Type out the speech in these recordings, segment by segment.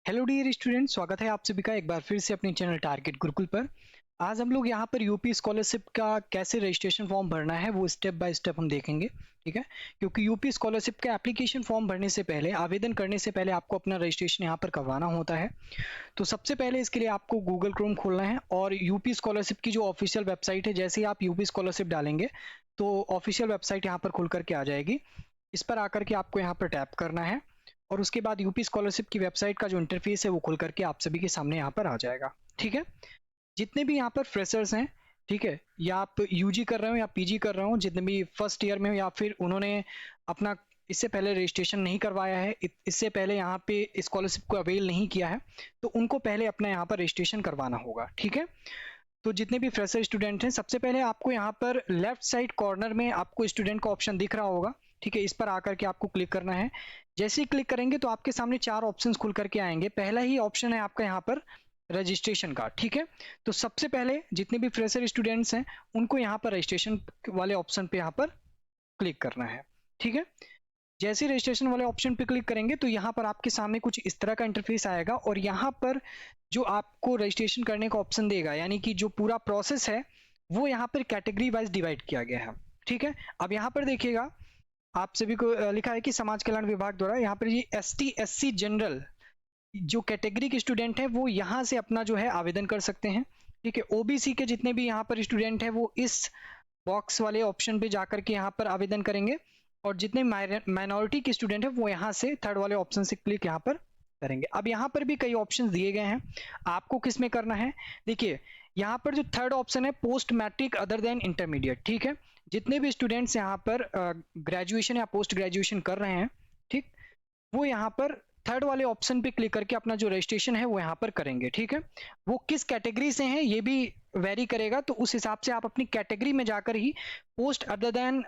Hello dear student, स्वागत है आप सभी का एक बार फिर से अपने चैनल टारगेट गुरुकुल पर। आज हम लोग यहाँ पर यूपी स्कॉलरशिप का कैसे रजिस्ट्रेशन फॉर्म भरना है वो स्टेप बाय स्टेप हम देखेंगे। ठीक है, क्योंकि यूपी स्कॉलरशिप का एप्लीकेशन फॉर्म भरने से पहले, आवेदन करने से पहले आपको अपना रजिस्ट्रेशन यहाँ पर करवाना होता है। तो सबसे पहले इसके लिए आपको गूगल क्रोम खोलना है और यूपी स्कॉलरशिप की जो ऑफिशियल वेबसाइट है, जैसे ही आप यूपी स्कॉलरशिप डालेंगे तो ऑफिशियल वेबसाइट यहाँ पर खुल करके आ जाएगी। इस पर आकर के आपको यहाँ पर टैप करना है और उसके बाद यूपी स्कॉलरशिप की वेबसाइट का जो इंटरफेस है वो खुल करके आप सभी के सामने यहाँ पर आ जाएगा। ठीक है, जितने भी यहाँ पर फ्रेशर्स हैं, ठीक है, या आप यूजी कर रहे हो या पीजी कर रहे हो, जितने भी फर्स्ट ईयर में हो या फिर उन्होंने अपना इससे पहले रजिस्ट्रेशन नहीं करवाया है, इससे पहले यहाँ पे स्कॉलरशिप को अवेल नहीं किया है, तो उनको पहले अपना यहाँ पर रजिस्ट्रेशन करवाना होगा। ठीक है, तो जितने भी फ्रेशर स्टूडेंट हैं, सबसे पहले आपको यहाँ पर लेफ्ट साइड कॉर्नर में आपको स्टूडेंट का ऑप्शन दिख रहा होगा। ठीक है, इस पर आकर के आपको क्लिक करना है। जैसे ही क्लिक करेंगे तो आपके सामने चार ऑप्शंस खुल करके आएंगे। पहला ही ऑप्शन है आपका यहाँ पर रजिस्ट्रेशन का। ठीक है, तो सबसे पहले जितने भी फ्रेशर स्टूडेंट्स हैं उनको यहाँ पर रजिस्ट्रेशन वाले ऑप्शन पे यहाँ पर क्लिक करना है। ठीक है, जैसे रजिस्ट्रेशन वाले ऑप्शन पे क्लिक करेंगे तो यहाँ पर आपके सामने कुछ इस तरह का इंटरफेस आएगा और यहाँ पर जो आपको रजिस्ट्रेशन करने का ऑप्शन देगा, यानी कि जो पूरा प्रोसेस है वो यहाँ पर कैटेगरी वाइज डिवाइड किया गया है। ठीक है, अब यहाँ पर देखिएगा आप सभी को लिखा है कि समाज कल्याण विभाग द्वारा यहाँ पर ये ST SC जनरल जो कैटेगरी के स्टूडेंट हैं वो यहाँ से अपना जो है आवेदन कर सकते हैं। ठीक है, OBC के जितने भी यहाँ पर स्टूडेंट हैं वो इस बॉक्स वाले ऑप्शन पे जाकर के यहाँ पर आवेदन करेंगे और जितने माइनॉरिटी के स्टूडेंट हैं वो यहाँ से थर्ड वाले ऑप्शन से क्लिक यहाँ पर करेंगे। अब यहाँ पर भी कई ऑप्शन दिए गए हैं, आपको किस में करना है। देखिए यहाँ पर जो थर्ड ऑप्शन है post matric other than intermediate. ठीक है, जितने भी स्टूडेंट्स यहाँ पर ग्रेजुएशन या पोस्ट ग्रेजुएशन कर रहे हैं, ठीक, वो यहाँ पर थर्ड वाले ऑप्शन पे क्लिक करके अपना जो रजिस्ट्रेशन है वो यहाँ पर करेंगे। ठीक है, वो किस कैटेगरी से हैं ये भी वेरी करेगा, तो उस हिसाब से आप अपनी कैटेगरी में जाकर ही post other than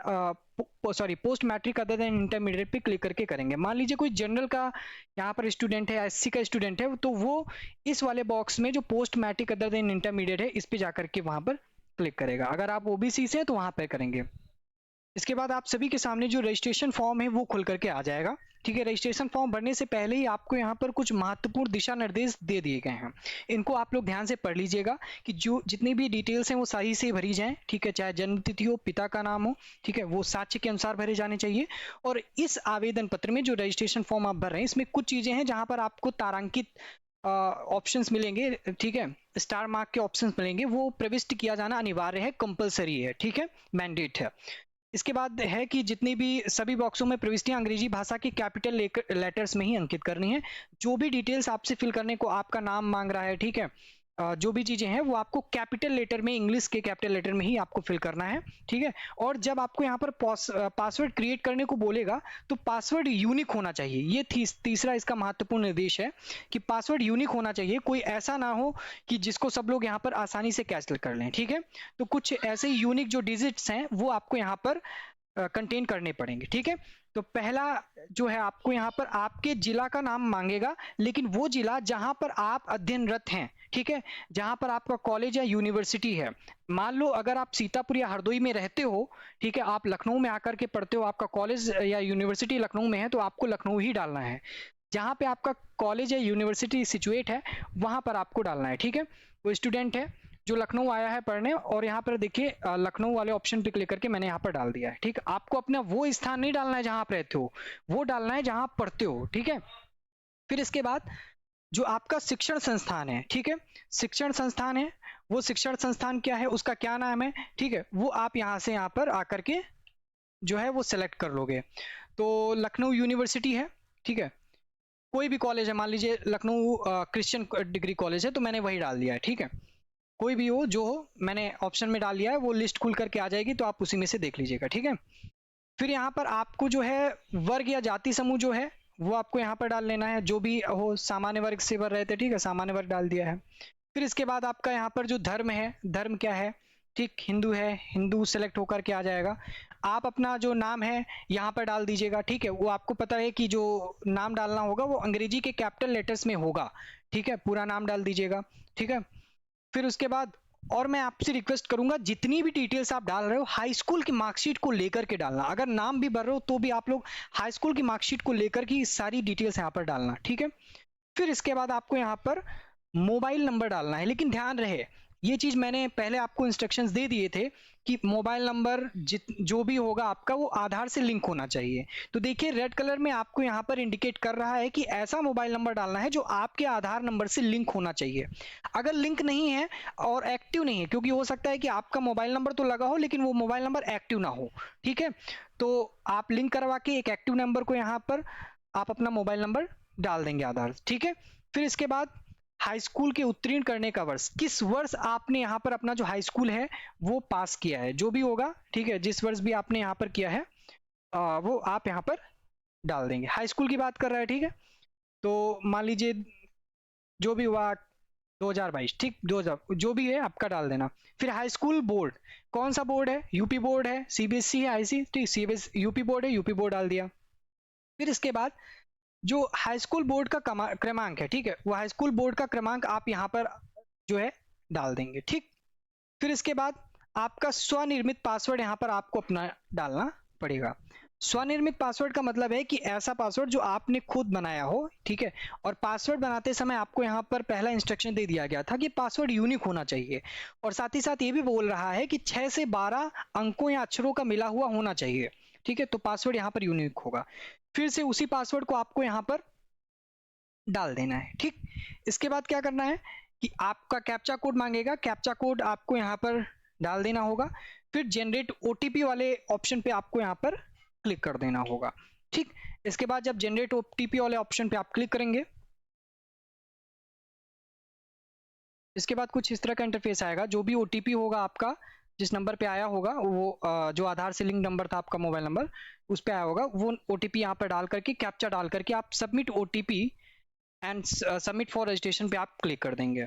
post matric other than intermediate पे क्लिक करके करेंगे। मान लीजिए कोई जनरल का यहाँ पर स्टूडेंट है, SC का स्टूडेंट है, तो वो इस वाले बॉक्स में जो post matric other than intermediate है इस पे जाकर के वहां पर क्लिक करेगा। अगर आप OBC से हैं तो वहां पर करेंगे। इसके बाद आप सभी के सामने जो रजिस्ट्रेशन फॉर्म है वो खुल करके आ जाएगा। ठीक है, रजिस्ट्रेशन फॉर्म भरने से पहले ही आपको यहाँ पर कुछ महत्वपूर्ण दिशा निर्देश दे दिए गए हैं, इनको आप लोग ध्यान से पढ़ लीजिएगा कि जो जितनी भी डिटेल्स हैं वो सही से भरी जाएं। ठीक है, चाहे जन्म तिथि हो, पिता का नाम हो, ठीक है, वो साक्ष्य के अनुसार भरे जाने चाहिए। और इस आवेदन पत्र में जो रजिस्ट्रेशन फॉर्म आप भर रहे हैं इसमें कुछ चीजें हैं जहां पर आपको तारांकित ऑप्शंस मिलेंगे। ठीक है, स्टार मार्क के ऑप्शंस मिलेंगे, वो प्रविष्ट किया जाना अनिवार्य है, कंपलसरी है। ठीक है, मैंडेट है। इसके बाद है कि जितनी भी सभी बॉक्सों में प्रविष्टियां अंग्रेजी भाषा की कैपिटल लेटर्स में ही अंकित करनी है। जो भी डिटेल्स आपसे फिल करने को आपका नाम मांग रहा है, ठीक है, जो भी चीजें हैं वो आपको कैपिटल लेटर में, इंग्लिश के कैपिटल लेटर में ही आपको फिल करना है। ठीक है, और जब आपको यहाँ पर पासवर्ड क्रिएट करने को बोलेगा तो पासवर्ड यूनिक होना चाहिए। ये तीसरा इसका महत्वपूर्ण निर्देश है कि पासवर्ड यूनिक होना चाहिए, कोई ऐसा ना हो कि जिसको सब लोग यहाँ पर आसानी से कैच कर लें। ठीक है, तो कुछ ऐसे यूनिक जो डिजिट्स हैं वो आपको यहाँ पर कंटेन करने पड़ेंगे। ठीक है, तो पहला जो है आपको यहाँ पर आपके जिला का नाम मांगेगा, लेकिन वो जिला जहां पर आप अध्ययनरत हैं। ठीक है, जहां पर आपका कॉलेज या यूनिवर्सिटी है। मान लो अगर आप सीतापुर या हरदोई में रहते हो, ठीक है, आप लखनऊ में आकर के पढ़ते हो, आपका कॉलेज या यूनिवर्सिटी लखनऊ में है, तो आपको लखनऊ ही डालना है। जहां पे आपका कॉलेज या यूनिवर्सिटी सिचुएट है वहां पर आपको डालना है। ठीक है, वो स्टूडेंट है जो लखनऊ आया है पढ़ने, और यहाँ पर देखिए लखनऊ वाले ऑप्शन पे क्लिक करके मैंने यहाँ पर डाल दिया है। ठीक, आपको अपना वो स्थान नहीं डालना है जहां आप रहते हो, वो डालना है जहां आप पढ़ते हो। ठीक है, फिर इसके बाद जो आपका शिक्षण संस्थान है, ठीक है, शिक्षण संस्थान है, वो शिक्षण संस्थान क्या है, उसका क्या नाम है, ठीक है, वो आप यहाँ से यहाँ पर आकर के जो है वो सिलेक्ट कर लोगे। तो लखनऊ यूनिवर्सिटी है, ठीक है, कोई भी कॉलेज है, मान लीजिए लखनऊ क्रिश्चियन डिग्री कॉलेज है तो मैंने वही डाल दिया है। ठीक है, कोई भी हो जो हो, मैंने ऑप्शन में डाल दिया है, वो लिस्ट खुल करके आ जाएगी तो आप उसी में से देख लीजिएगा। ठीक है, फिर यहाँ पर आपको जो है वर्ग या जाति समूह जो है वो आपको यहाँ पर डाल लेना है, जो भी हो, सामान्य वर्ग से भर रहे थे, ठीक है, सामान्य वर्ग डाल दिया है। फिर इसके बाद आपका यहाँ पर जो धर्म है, धर्म क्या है, ठीक, हिंदू है, हिंदू सेलेक्ट होकर के आ जाएगा। आप अपना जो नाम है यहाँ पर डाल दीजिएगा। ठीक है, वो आपको पता है कि जो नाम डालना होगा वो अंग्रेजी के कैपिटल लेटर्स में होगा। ठीक है, पूरा नाम डाल दीजिएगा। ठीक है, फिर उसके बाद और मैं आपसे रिक्वेस्ट करूंगा जितनी भी डिटेल्स आप डाल रहे हो हाई स्कूल की मार्कशीट को लेकर के डालना। अगर नाम भी भर रहे हो तो भी आप लोग हाई स्कूल की मार्कशीट को लेकर की सारी डिटेल्स यहाँ पर डालना। ठीक है, फिर इसके बाद आपको यहाँ पर मोबाइल नंबर डालना है, लेकिन ध्यान रहे ये चीज मैंने पहले आपको इंस्ट्रक्शंस दे दिए थे कि मोबाइल नंबर जो भी होगा आपका वो आधार से लिंक होना चाहिए। तो देखिए रेड कलर में आपको यहाँ पर इंडिकेट कर रहा है कि ऐसा मोबाइल नंबर डालना है जो आपके आधार नंबर से लिंक होना चाहिए। अगर लिंक नहीं है और एक्टिव नहीं है, क्योंकि हो सकता है कि आपका मोबाइल नंबर तो लगा हो लेकिन वो मोबाइल नंबर एक्टिव ना हो, ठीक है, तो आप लिंक करवा के एक एक्टिव नंबर को यहाँ पर आप अपना मोबाइल नंबर डाल देंगे आधार, ठीक है। फिर इसके बाद हाई स्कूल के उत्तीर्ण करने का वर्ष, किस वर्ष आपने यहाँ पर अपना जो हाई स्कूल है वो पास किया है, जो भी होगा, ठीक है, जिस वर्ष भी आपने यहाँ पर किया है वो आप यहाँ पर डाल देंगे। हाई स्कूल की बात कर रहा है, ठीक है, तो मान लीजिए जो भी हुआ 2022, ठीक, 2000 जो भी है आपका डाल देना। फिर हाई स्कूल बोर्ड, कौन सा बोर्ड है, यूपी बोर्ड है, सीबीएसई है, आईसी, ठीक, सीबीएसई यूपी बोर्ड है, यूपी बोर्ड डाल दिया। फिर इसके बाद जो हाई स्कूल बोर्ड का क्रमांक है, ठीक है, वो हाई स्कूल बोर्ड का क्रमांक आप यहाँ पर जो है डाल देंगे, ठीक। फिर इसके बाद आपका स्वनिर्मित पासवर्ड यहाँ पर आपको अपना डालना पड़ेगा। स्वनिर्मित पासवर्ड का मतलब है कि ऐसा पासवर्ड जो आपने खुद बनाया हो, ठीक है, और पासवर्ड बनाते समय आपको यहाँ पर पहला इंस्ट्रक्शन दे दिया गया था कि पासवर्ड यूनिक होना चाहिए, और साथ ही साथ ये भी बोल रहा है कि 6 से 12 अंकों या अक्षरों का मिला हुआ होना चाहिए, ठीक है, तो पासवर्ड यहाँ पर यूनिक होगा। फिर से उसी पासवर्ड को आपको यहाँ पर डाल देना है, ठीक। इसके बाद क्या करना है कि आपका कैप्चा कोड मांगेगा, कैप्चा कोड आपको यहाँ पर डाल देना होगा। फिर जनरेट ओटीपी वाले ऑप्शन पे आपको यहाँ पर क्लिक कर देना होगा, ठीक। इसके बाद जब जनरेट ओटीपी वाले ऑप्शन पे आप क्लिक करेंगे, इसके बाद कुछ इस तरह का इंटरफेस आएगा। जो भी ओटीपी होगा आपका, जिस नंबर पे आया होगा वो जो आधार से लिंक नंबर था आपका मोबाइल नंबर, उस पे आया होगा, वो ओटीपी यहाँ पर डाल करके, कैप्चा डाल करके आप submit OTP and submit for registration पे आप क्लिक कर देंगे।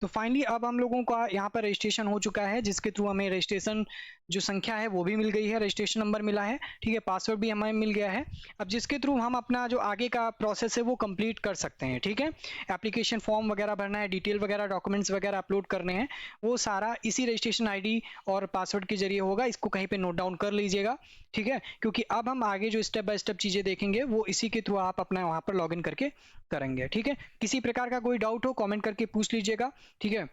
तो फाइनली अब हम लोगों का यहाँ पर रजिस्ट्रेशन हो चुका है, जिसके थ्रू हमें रजिस्ट्रेशन जो संख्या है वो भी मिल गई है, रजिस्ट्रेशन नंबर मिला है, ठीक है, पासवर्ड भी हमें मिल गया है। अब जिसके थ्रू हम अपना जो आगे का प्रोसेस है वो कंप्लीट कर सकते हैं, ठीक है। एप्लीकेशन फॉर्म वगैरह भरना है, डिटेल वगैरह डॉक्यूमेंट्स वगैरह अपलोड करने हैं, वो सारा इसी रजिस्ट्रेशन आईडी और पासवर्ड के जरिए होगा। इसको कहीं पर नोट डाउन कर लीजिएगा, ठीक है, क्योंकि अब हम आगे जो स्टेप बाय स्टेप चीज़ें देखेंगे वो इसी के थ्रू आप अपना वहाँ पर लॉग इन करके करेंगे, ठीक है। किसी प्रकार का कोई डाउट हो कमेंट करके पूछ लीजिएगा, ठीक है।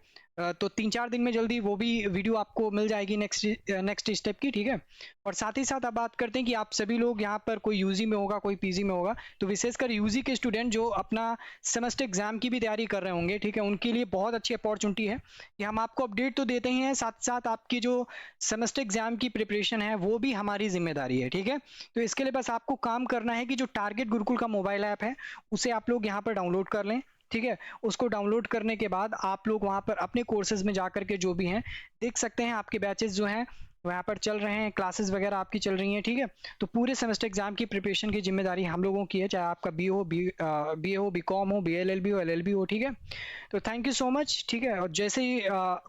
तो 3-4 दिन में जल्दी वो भी वीडियो आपको मिल जाएगी नेक्स्ट स्टेप की, ठीक है। और साथ ही साथ अब बात करते हैं कि आप सभी लोग यहाँ पर कोई यूजी में होगा, कोई पीजी में होगा, तो विशेषकर यूजी के स्टूडेंट जो अपना सेमेस्टर एग्जाम की भी तैयारी कर रहे होंगे, ठीक है, उनके लिए बहुत अच्छी अपॉर्चुनिटी है कि हम आपको अपडेट तो देते ही हैं, साथ साथ आपकी जो सेमेस्टर एग्जाम की प्रिपरेशन है वो भी हमारी जिम्मेदारी है, ठीक है। तो इसके लिए बस आपको काम करना है कि जो टारगेट गुरुकुल का मोबाइल ऐप है उसे आप लोग यहाँ पर डाउनलोड कर लें, ठीक है। उसको डाउनलोड करने के बाद आप लोग वहाँ पर अपने कोर्सेज में जा करके जो भी हैं देख सकते हैं, आपके बैचेस जो हैं वहाँ पर चल रहे हैं, क्लासेस वगैरह आपकी चल रही हैं, ठीक है। तो पूरे सेमेस्टर एग्जाम की प्रिपरेशन की जिम्मेदारी हम लोगों की है, चाहे आपका बी हो, बी हो, बी कॉम हो, BLLB हो, LLB हो, ठीक है। तो थैंक यू सो मच, ठीक है। और जैसे ही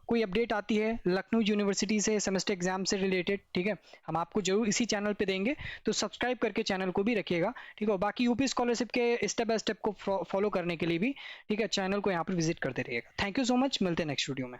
कोई अपडेट आती है लखनऊ यूनिवर्सिटी से सेमेस्टर एग्जाम से रिलेटेड, ठीक है, हम आपको जरूर इसी चैनल पे देंगे, तो सब्सक्राइब करके चैनल को भी रखिएगा, ठीक है। और बाकी यूपी स्कॉलरशिप के स्टेप बाय स्टेप को फॉलो करने के लिए भी, ठीक है, चैनल को यहाँ पर विजिट करते रहिएगा। थैंक यू सो मच, मिलते हैं नेक्स्ट वीडियो में।